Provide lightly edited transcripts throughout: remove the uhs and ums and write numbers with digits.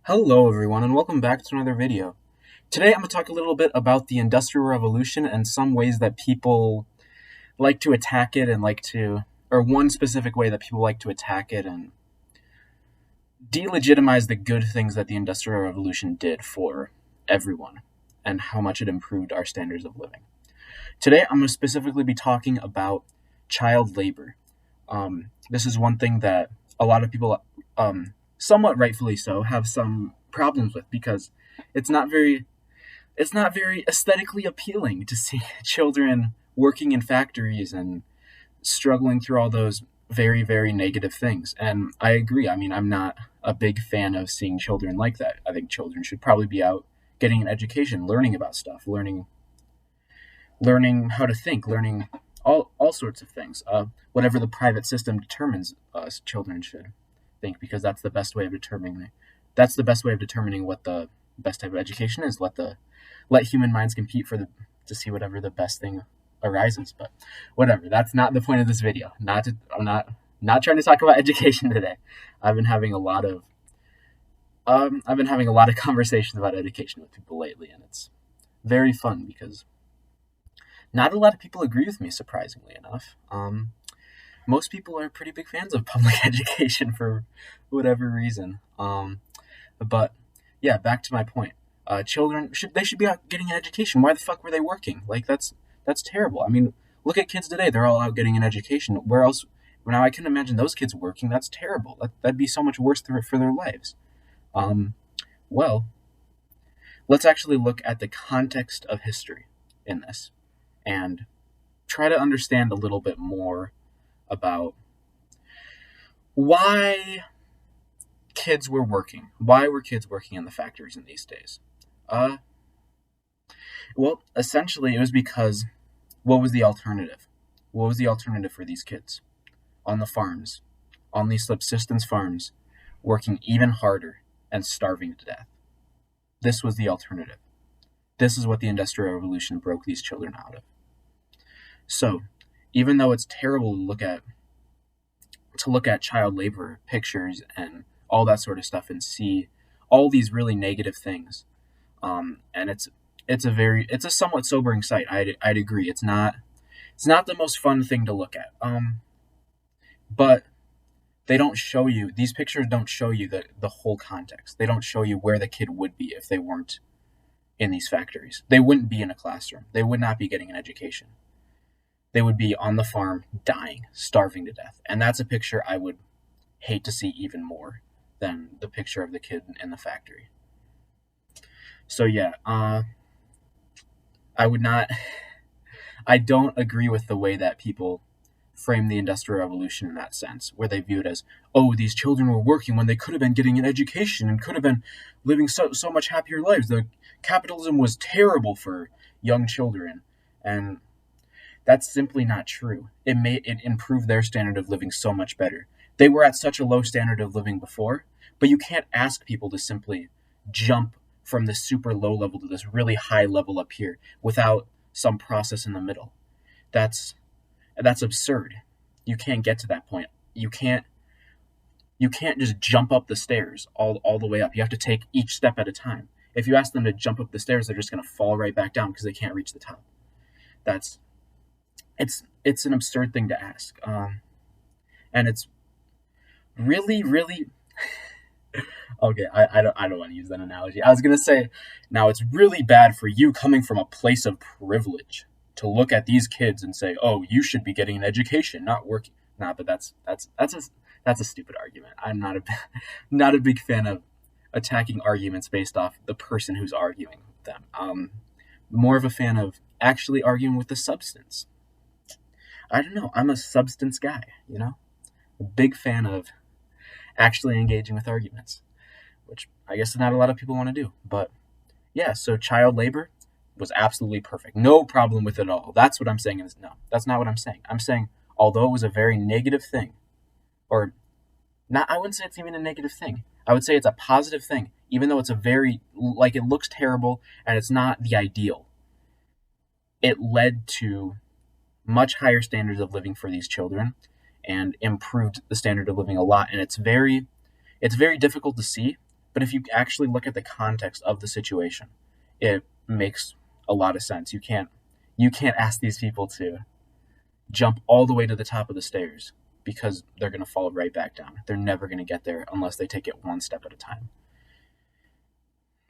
Hello everyone and welcome back to another video. Today I'm going to talk a little bit about the Industrial Revolution and some ways that people like to attack it or one specific way that people like to attack it and delegitimize the good things that the Industrial Revolution did for everyone and how much it improved our standards of living. Today I'm going to specifically be talking about child labor. This is one thing that a lot of people, somewhat rightfully so, have some problems with because it's not very it's not very aesthetically appealing to see children working in factories and struggling through all those very, very negative things. And I agree. I mean, I'm not a big fan of seeing children like that. I think children should probably be out getting an education, learning about stuff, learning how to think, learning all sorts of things. Whatever the private system determines, children should think because that's the best way of determining what the best type of education is. Let human minds compete to see whatever the best thing arises. But whatever, that's not the point of this video. I'm not trying to talk about education today. I've been having a lot of conversations about education with people lately, and it's very fun because not a lot of people agree with me, surprisingly enough. Most people are pretty big fans of public education for whatever reason. But yeah, back to my point. Children should be out getting an education. Why the fuck were they working? Like that's terrible. I mean, look at kids today. They're all out getting an education. Where else? Now I can imagine those kids working. That's terrible. That'd be so much worse for their lives. Um, well, let's actually look at the context of history in this and try to understand a little bit more about why kids were working. Why were kids working in the factories in these days? Uh, well, essentially, it was because what was the alternative? What was the alternative for these kids on the farms, on these subsistence farms, working even harder and starving to death? This was the alternative. This is what the Industrial Revolution broke these children out of. So, even though it's terrible to look at child labor pictures and all that sort of stuff and see all these really negative things, and it's a somewhat sobering sight. I'd agree. It's not the most fun thing to look at. But they don't show you these pictures don't show you the whole context. They don't show you where the kid would be if they weren't in these factories. They wouldn't be in a classroom. They would not be getting an education. They would be on the farm dying, starving to death. And that's a picture I would hate to see even more than the picture of the kid in the factory. So yeah, I would not I don't agree with the way that people frame the Industrial Revolution in that sense, where they view it as, oh, these children were working when they could have been getting an education and could have been living so much happier lives. The capitalism was terrible for young children, and that's simply not true. It improved their standard of living so much better. They were at such a low standard of living before, but you can't ask people to simply jump from this super low level to this really high level up here without some process in the middle. That's that's absurd. You can't get to that point. You can't just jump up the stairs all the way up. You have to take each step at a time. If you ask them to jump up the stairs, they're just going to fall right back down because they can't reach the top. That's it's an absurd thing to ask, and it's really okay. I don't want to use that analogy. I was gonna say now it's really bad for you coming from a place of privilege to look at these kids and say, oh, you should be getting an education, not working. Nah, but that's a stupid argument. I'm not a not a big fan of attacking arguments based off the person who's arguing them. More of a fan of actually arguing with the substance. I don't know. I'm a substance guy, you know? A big fan of actually engaging with arguments, which I guess not a lot of people want to do. But yeah, so child labor was absolutely perfect. No problem with it at all. That's what I'm saying. No, that's not what I'm saying. I'm saying, although it was a very negative thing, or not, I wouldn't say it's even a negative thing. I would say it's a positive thing, even though it's a very, like, it looks terrible and it's not the ideal. It led to much higher standards of living for these children and improved the standard of living a lot. And it's very difficult to see But if you actually look at the context of the situation, it makes a lot of sense. You can't ask these people to jump all the way to the top of the stairs because they're going to fall right back down. They're never going to get there unless they take it one step at a time.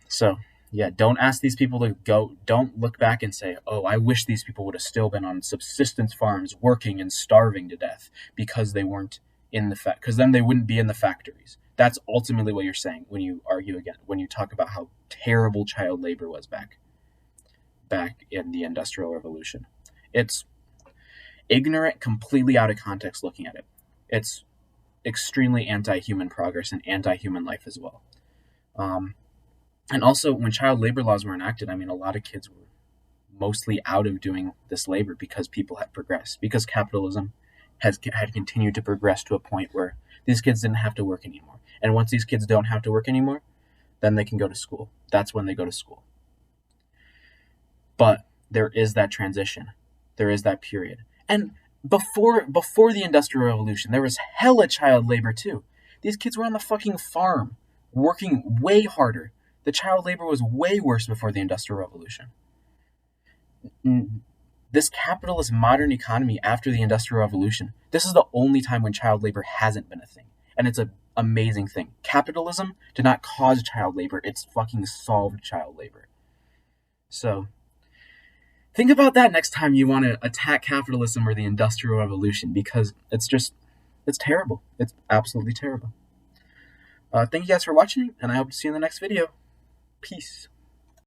So, yeah, don't ask these people to go. Don't look back and say, oh, I wish these people would have still been on subsistence farms working and starving to death because they weren't in the because then they wouldn't be in the factories. That's ultimately what you're saying when you argue again, when you talk about how terrible child labor was back in the Industrial Revolution. It's ignorant, completely out of context looking at it. It's extremely anti-human progress and anti-human life as well. And also, when child labor laws were enacted, I mean, a lot of kids were mostly out of doing this labor because people had progressed, because capitalism had continued to progress to a point where these kids didn't have to work anymore. And once these kids don't have to work anymore, then they can go to school. That's when they go to school. But there is that transition. There is that period. And before the Industrial Revolution, there was hella child labor too. These kids were on the fucking farm, working way harder. The child labor was way worse before the Industrial Revolution. This capitalist modern economy after the Industrial Revolution, this is the only time when child labor hasn't been a thing. And it's an amazing thing. Capitalism did not cause child labor, it's fucking solved child labor. So, think about that next time you want to attack capitalism or the Industrial Revolution, because it's terrible. It's absolutely terrible. Thank you guys for watching, and I hope to see you in the next video. Peace.